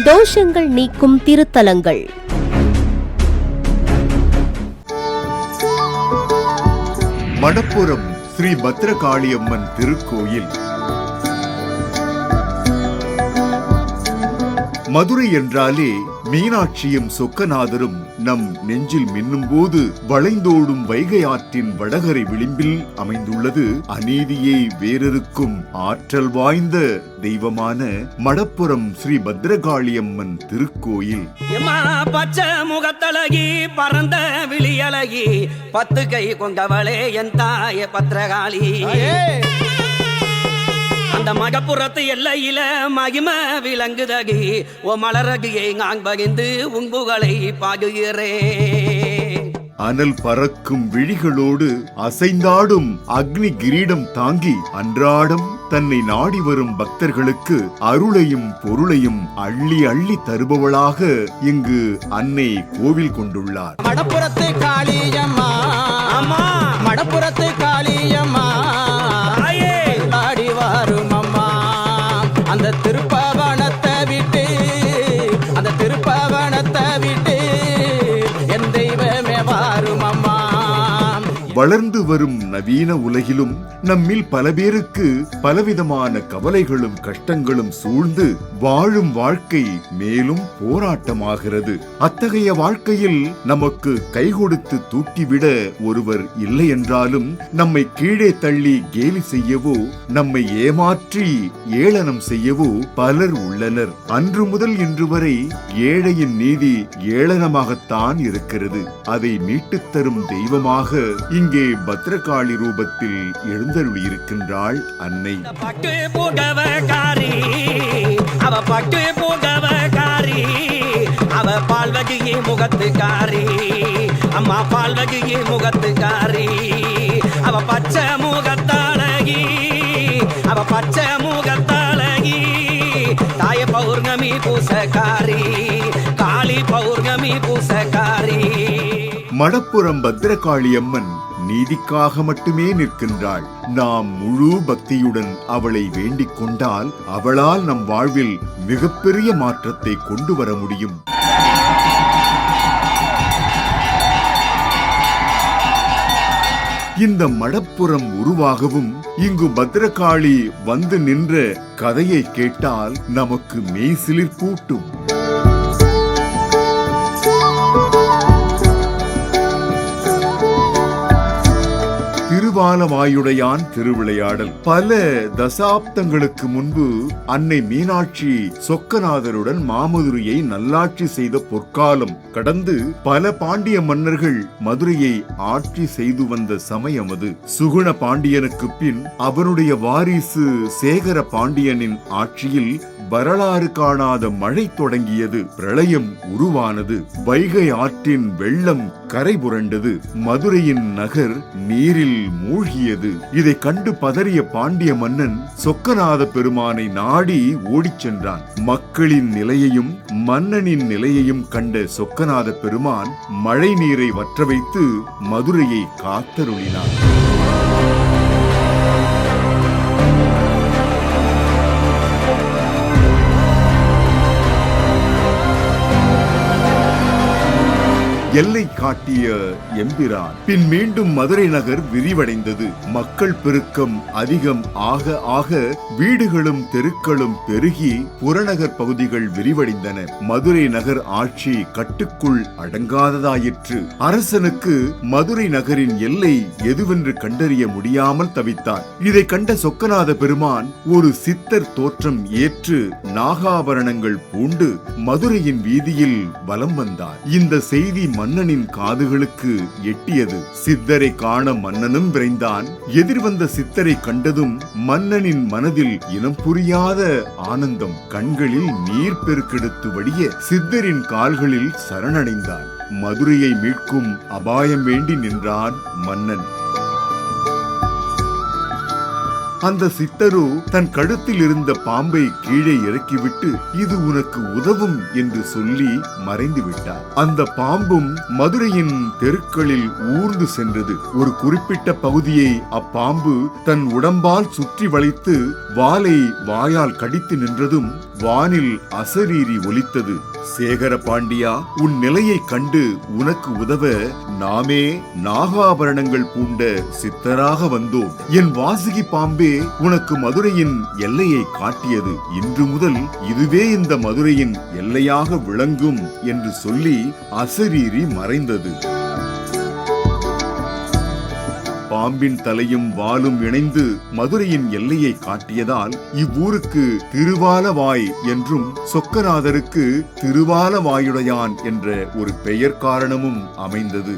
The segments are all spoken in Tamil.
தோஷங்கள் நீக்கும் திருத்தலங்கள். மடப்புரம் ஸ்ரீ பத்ரகாளியம்மன் திருக்கோயில். மதுரை என்றாலே மீனாட்சியும் சொக்கநாதரும் நம் நெஞ்சில் மின்னும் போது வளைந்தோடும் வைகை ஆற்றின் வடகரை விளிம்பில் அமைந்துள்ளது அநீதியை வேறறுக்கும் ஆற்றல் வாய்ந்த தெய்வமான மடப்புரம் ஸ்ரீ பத்ரகாளியம்மன் திருக்கோயில். பச்சை முகத்தழகி பரந்த விழியழகி பத்து கை கொண்டவளே என் தாய பத்ரகாளி. அந்த மடப்புறத்து எல்லையில மகிம விளங்குதகி ஓ மலரகியை நான் பகிர்ந்து உங்குகளை பாடுகிறேன். அனல் பறக்கும் விழிகளோடு அசைந்தாடும் அக்னி கிரீடம் தாங்கி அன்றாடம் தன்னை நாடி வரும் பக்தர்களுக்கு அருளையும் பொருளையும் அள்ளி அள்ளி தருபவளாக இங்கு அன்னை கோவில் கொண்டுள்ளார். மடப்புறத்து காளியம்மா, மடப்புறத்து காளியம்மா ஆடி வாரும் அம்மா. அந்த திருப்பவனத்தை விட்டு, அந்த திருப்பவனத்தை விட்டு என் தெய்வமே வாரும் அம்மா. வளர்ந்து வரும் நவீன உலகிலும் நம்மில் பல பேருக்கு பலவிதமான கவலைகளும் கஷ்டங்களும் சூழ்ந்து வாழும் வாழ்க்கை மேலும் போராட்டமாகிறது. அத்தகைய வாழ்க்கையில் நமக்கு கை கொடுத்து தூக்கிவிட ஒருவர் இல்லை என்றாலும் நம்மை கீழே தள்ளி கேலி செய்யவோ நம்மை ஏமாற்றி ஏளனம் செய்யவோ பலர் உள்ளனர். அன்று முதல் இன்று வரை ஏழையின் நீதி ஏளனமாகத்தான் இருக்கிறது. அதை மீட்டுத் தரும் தெய்வமாக இங்கே பத்ரகாளி ரூபத்தில் எழுந்தருளியிருக்கின்றாள் அன்னை. பட்டு போகவகாரி அவ, பட்டு போகவகாரி அவ, பால்வகியே முகத்துக்காரி அம்மா, பால்வகியே முகத்துக்காரி அவ, பச்சை முகத்தாளகி அவ, பச்சை முகத்தாளகி தாய பௌர்ணமி பூசக்காரி, காளி பௌர்ணமி பூசக்காரி. மடப்புரம் பத்ரகாளியம்மன் நீதிக்காக மட்டுமே நிற்கின்றாள். நாம் முழு பக்தியுடன் அவளை வேண்டிக் கொண்டால் அவளால் நம் வாழ்வில் மிகப்பெரிய மாற்றத்தை கொண்டு வர முடியும். இந்த மடப்புறம் உருவாகவும் இங்கு பத்ரகாளி வந்து நின்ற கதையை கேட்டால் நமக்கு மெய்சிலிர்ப்பூட்டும். திருவாலவாயுடையான் திருவிளையாடல். பல தசாப்தங்களுக்கு முன்பு அன்னை மீனாட்சி சொக்கநாதருடன் மாமதுரையை நல்லாட்சி செய்த பொற்காலம் கடந்து பல பாண்டிய மன்னர்கள் மதுரையை ஆட்சி செய்து வந்த சமயம் அது. சுகுண பாண்டியனுக்கு பின் அவனுடைய வாரிசு சேகர பாண்டியனின் ஆட்சியில் வரலாறு காணாத மழை தொடங்கியது. பிரளயம் உருவானது. வைகை ஆற்றின் வெள்ளம் கரை புரண்டது. மதுரையின் நகர் நீரில் மூழ்கியது. இதை கண்டு பதறிய பாண்டிய மன்னன் சொக்கநாத பெருமானை நாடி ஓடிச் சென்றான். மக்களின் நிலையையும் மன்னனின் நிலையையும் கண்ட சொக்கநாத பெருமான் மழை நீரை வற்ற வைத்து மதுரையை காத்தருளினார். எல்லை காட்டிய எம்பிரான். பின் மீண்டும் மதுரை நகர் விரிவடைந்தது. மக்கள் பெருக்கம் அதிகம் ஆக ஆக வீடுகளும் தெருக்களும் பெருகி புறநகர் பகுதிகள் விரிவடைந்தன. மதுரை நகர் ஆட்சி கட்டுக்குள் அடங்காததாயிற்று. அரசனுக்கு மதுரை நகரின் எல்லை எதுவென்று கண்டறிய முடியாமல் தவித்தார். இதை கண்ட சொக்கநாத பெருமான் ஒரு சித்தர் தோற்றம் ஏற்று நாகாபரணங்கள் பூண்டு மதுரையின் வீதியில் வலம் வந்தார். இந்த செய்தி மன்னனின் காதுகளுக்கு எட்டியது. சித்தரை காண மன்னனும் விரைந்தான். எதிர்வந்த சித்தரை கண்டதும் மன்னனின் மனதில் இனம் புரியாத ஆனந்தம். கண்களில் நீர் பெருக்கெடுத்து வடிய சித்தரின் கால்களில் சரணடைந்தான். மதுரையை மீட்கும் அபாயம் வேண்டி நின்றான் மன்னன். அந்த சித்தரோ தன் கழுத்தில் இருந்த பாம்பை கீழே இறக்கிவிட்டு இது உனக்கு உதவும் என்று சொல்லி மறைந்து விட்டார். அந்த பாம்பும் மதுரையின் தெருக்களில் ஊர்ந்து சென்றது. ஒரு குறிப்பிட்ட பகுதியை அப்பாம்பு தன் உடம்பால் சுற்றி வளைத்து வாலை வாயால் கடித்து நின்றதும் வானில் அசரீரி ஒலித்தது. சேகர பாண்டியா, உன் நிலையை கண்டு உனக்கு உதவ நாமே நாகாபரணங்கள் பூண்ட சித்தராக வந்தோம். என் வாசுகி பாம்பே உனக்கு மதுரையின் எல்லையை காட்டியது. இன்று முதல் இதுவே இந்த மதுரையின் எல்லையாக விளங்கும் என்று சொல்லி அசரீரி மறைந்தது. பாம்பின் தலையும் வாலும் இணைந்து மதுரையின் எல்லையை காட்டியதால் இவ்வூருக்கு திருவாலவாய் என்றும் சொக்கநாதருக்கு திருவாலவாயுடையான் என்ற ஒரு பெயர் காரணமும் அமைந்தது.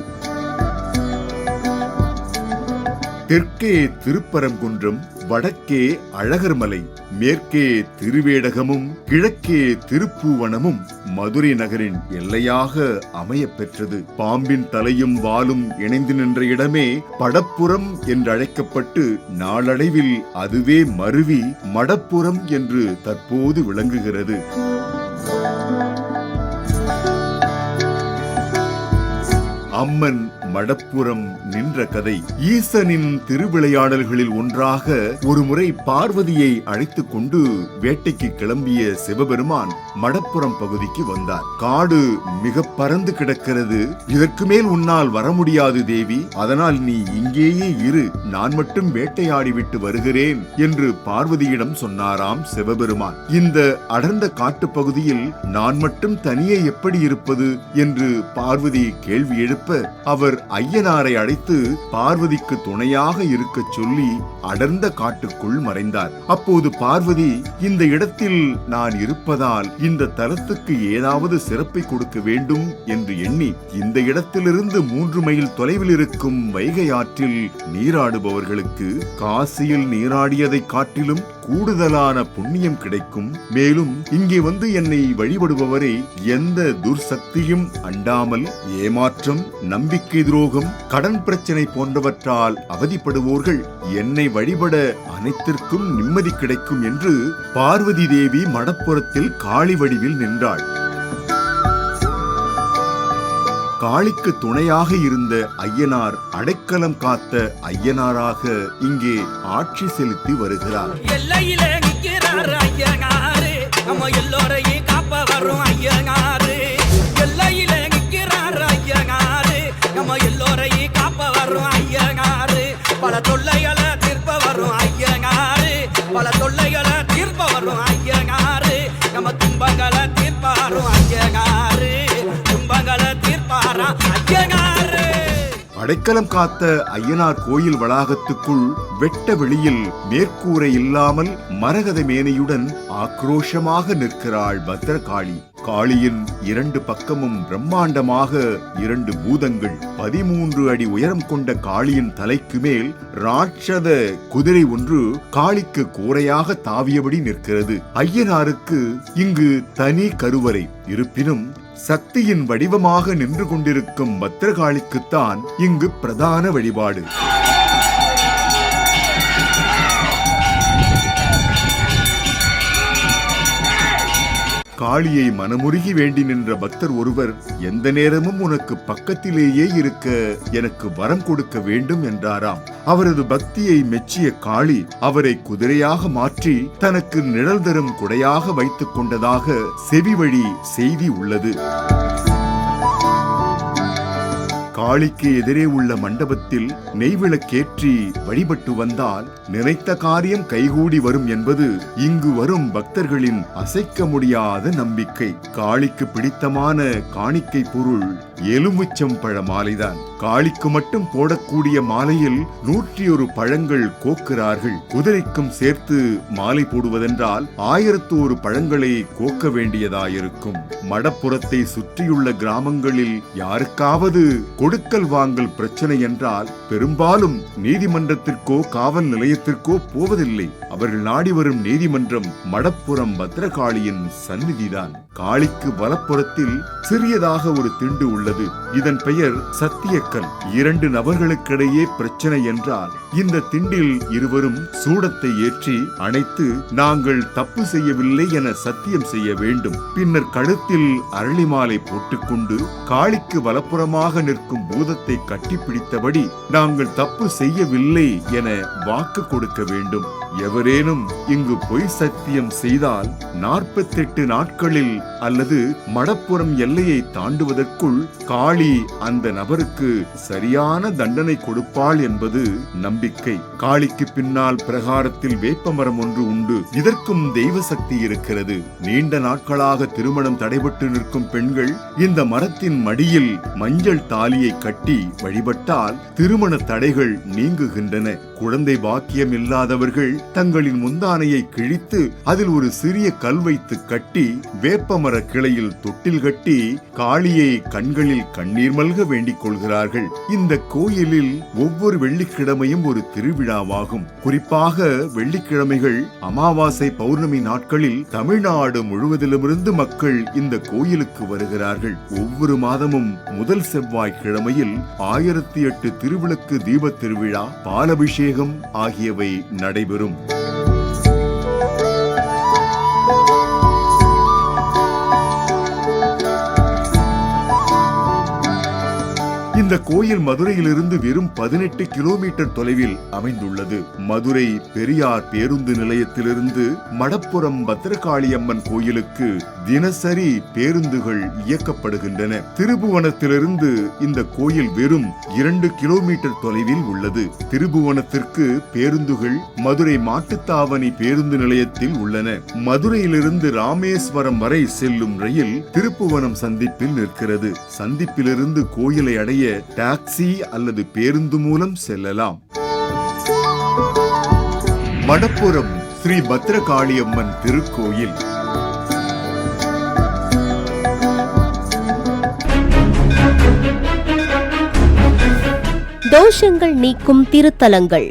தெற்கே திருப்பரங்குன்றம், வடக்கே அழகர்மலை, மேற்கே திருவேடகமும் கிழக்கே திருப்பூவனமும் மதுரை நகரின் எல்லையாக அமைய பெற்றது. பாம்பின் தலையும் வாலும் இணைந்து நின்ற இடமே படப்புறம் என்றழைக்கப்பட்டு நாளடைவில் அதுவே மருவி மடப்புறம் என்று தற்போது விளங்குகிறது. அம்மன் மடப்புறம் நின்ற கதை. ஈசனின் திருவிளையாடல்களில் ஒன்றாக ஒருமுறை பார்வதியை அழைத்துக் கொண்டு வேட்டைக்கு கிளம்பிய சிவபெருமான் மடப்புறம் பகுதிக்கு வந்தார். காடு மிக பறந்து கிடக்கிறது. இதற்கு மேல் உன்னால் வர முடியாது தேவி, அதனால் நீ இங்கேயே இரு, நான் மட்டும் வேட்டையாடி விட்டு வருகிறேன் என்று பார்வதியிடம் சொன்னாராம் சிவபெருமான். இந்த அடர்ந்த காட்டு பகுதியில் நான் மட்டும் தனியே எப்படி இருப்பது என்று பார்வதி கேள்வி எழுப்ப அவர் ஐயனாரை அழைத்து பார்வதிக்கு துணையாக இருக்க சொல்லி அடர்ந்த காட்டுக்குள் மறைந்தார். அப்போது பார்வதி, இந்த இடத்தில் நான் இருப்பதால் இந்த தலத்துக்கு ஏதாவது சிறப்பை கொடுக்க வேண்டும் என்று எண்ணி இந்த இடத்திலிருந்து 3 மைல் தொலைவில் இருக்கும் வைகை ஆற்றில் நீராடுபவர்களுக்கு காசியில் நீராடியதை காட்டிலும் கூடுதலான புண்ணியம் கிடைக்கும். மேலும் இங்கே வந்து என்னை வழிபடுபவரை எந்த துர்சக்தியும் அண்டாமல் ஏமாற்றம், நம்பிக்கை துரோகம், கடன் பிரச்சனை போன்றவற்றால் அவதிப்படுவோர்கள் என்னை வழிபட அனைத்திற்கும் நிம்மதி கிடைக்கும் என்று பார்வதி தேவி மடப்புறத்தில் காளி வடிவில் நின்றாள். காளிக்கு துணையாக இருந்த ஐயனார் அடைக்கலம் காத்த ஐயனாராக இங்கே ஆட்சி செலுத்தி வருகிறார். எல்லையிலே நிற்கிறார் ஐயனாரு, நம்ம எல்லோரையும் காப்ப வரும் ஐயனாரு. எல்லையிலே நிற்கிறார் ஐயனாரு, நம்ம எல்லோரையும் காப்ப வரும் ஐயனாரு. பல தொல்லைகளை தீர்ப்ப வரும் ஐயனாரு, பல தொல்லைகளை தீர்ப்ப வரும் ஐயனாரு. நம்ம துன்பங்களை தீர்ப்ப வரும் ஐயனாரு, துன்பங்களை தீர்ப்பாரா ஐயனாரு. அடைக்கலம் காத்த ஐயனார் கோயில் வளாகத்துக்குள் வெட்ட வெளியில் மேற்கூரை இல்லாமல் மரகத மேனையுடன் ஆக்ரோஷமாக நிற்கிறாள் பத்ரகாளி. காளியின் 2 பக்கமும் பிரம்மாண்டமாக 2 பூதங்கள். 13 அடி உயரம் கொண்ட காளியின் தலைக்கு மேல் ராட்சத குதிரை ஒன்று காளிக்கு கூரையாக தாவியபடி நிற்கிறது. ஐயனாருக்கு இங்கு தனி கருவறை இருப்பினும் சக்தியின் வடிவமாக நின்று கொண்டிருக்கும் பத்ரகாளிக்குத்தான் இங்கு பிரதான வழிபாடு. காளியை மனமுருகி வேண்டி நின்ற பக்தர் ஒருவர், எந்த நேரமும் உனக்கு பக்கத்திலேயே இருக்க எனக்கு வரம் கொடுக்க வேண்டும் என்றாராம். அவரது பக்தியை மெச்சிய காளி அவரை குதிரையாக மாற்றி தனக்கு நிழல் தரும் குடையாக வைத்துக் கொண்டதாக செவிவழி செய்தி உள்ளது. காளிக்கு எதிரே உள்ள மண்டபத்தில் நெய்விளக்கேற்றி வழிபட்டு வந்தால் நினைத்த காரியம் கைகூடி வரும் என்பது இங்கு வரும் பக்தர்களின் அசைக்க முடியாத நம்பிக்கை. காளிக்கு பிடித்தமான காணிக்கை பொருள் எலுமிச்சம் பழ மாலைதான். காளிக்கு மட்டும் போடக்கூடிய மாலையில் 101 பழங்கள் கோக்கிறார்கள். குதிரைக்கும் சேர்த்து மாலை போடுவதென்றால் 1001 பழங்களை கோக்க வேண்டியதாயிருக்கும். மடப்புறத்தை சுற்றியுள்ள கிராமங்களில் யாருக்காவது கொடுக்கல் வாங்கல் பிரச்சனை என்றால் பெரும்பாலும் நீதிமன்றத்திற்கோ காவல் நிலையத்திற்கோ போவதில்லை. அவர்கள் நாடி வரும் நீதிமன்றம் மடப்புறம் பத்ரகாளியின் சந்நிதிதான். காளிக்கு வலப்புறத்தில் சிறியதாக ஒரு திண்டு உள்ளது. இதன் பெயர் சத்திய கொடுக்கல். 2 நபர்களுக்கிடையே பிரச்சனை என்றால் இந்த திண்டில் இருவரும் சூடத்தை ஏற்றி அணைத்து நாங்கள் தப்பு செய்யவில்லை என சத்தியம் செய்ய வேண்டும். பின்னர் கழுத்தில் அரளி மாலை போட்டுக்கொண்டு காளிக்கு வலப்புறமாக நிற்கும் பூதத்தை கட்டிப்பிடித்தபடி நாங்கள் தப்பு செய்யவில்லை என வாக்கு கொடுக்க வேண்டும். எவரேனும் இங்கு பொய் சத்தியம் செய்தால் 48 நாட்களில் அல்லது மடப்புறம் எல்லையை தாண்டுவதற்குள் காளி அந்த நபருக்கு சரியான தண்டனை கொடுப்பாள் என்பது நம்பிக்கை. காளிக்கு பின்னால் பிரகாரத்தில் வேப்பமரம் ஒன்று உண்டு. இதற்கும் தெய்வ சக்தி இருக்கிறது. நீண்ட நாட்களாக திருமணம் தடைபட்டு நிற்கும் பெண்கள் இந்த மரத்தின் மடியில் மஞ்சள் தாலியை கட்டி வழிபட்டால் திருமண தடைகள் நீங்குகின்றன. குழந்தை பாக்கியம் இல்லாதவர்கள் தங்களின் முந்தானையை கிழித்து அதில் ஒரு சிறிய கல் வைத்து கட்டி வேப்பமர கிளையில் தொட்டில் கட்டி காளியை கண்களில் கண்ணீர் மல்க வேண்டிக் கொள்கிறார்கள். இந்த கோயிலில் ஒவ்வொரு வெள்ளிக்கிழமையும் ஒரு திருவிழாவாகும். குறிப்பாக வெள்ளிக்கிழமைகள், அமாவாசை, பௌர்ணமி நாட்களில் தமிழ்நாடு முழுவதிலுமிருந்து மக்கள் இந்த கோயிலுக்கு வருகிறார்கள். ஒவ்வொரு மாதமும் முதல் செவ்வாய் கிழமையில் 1008 திருவிளக்கு தீப திருவிழா, பாலபிஷேகம் ஆகியவை நடைபெறும். இந்த கோயில் மதுரையிலிருந்து வெறும் 18 கிலோமீட்டர் தொலைவில் அமைந்துள்ளது. மதுரை பெரியார் பேருந்து நிலையத்திலிருந்து மடப்புறம் பத்திரகாளியம்மன் கோயிலுக்கு தினசரி பேருந்துகள் இயக்கப்படுகின்றன. திருபுவனத்திலிருந்து இந்த கோயில் வெறும் 2 கிலோமீட்டர் தொலைவில் உள்ளது. திருபுவனத்திற்கு பேருந்துகள் மதுரை மாட்டுத்தாவணி பேருந்து நிலையத்தில் உள்ளன. மதுரையிலிருந்து ராமேஸ்வரம் வரை செல்லும் ரயில் திருப்புவனம் சந்திப்பில் நிற்கிறது. சந்திப்பிலிருந்து கோயிலை அடைய டாக்ஸி அல்லது பேருந்து மூலம் செல்லலாம். மடப்புறம் ஸ்ரீ பத்திரகாளியம்மன் திருக்கோயில். தோஷங்கள் நீக்கும் திருத்தலங்கள்.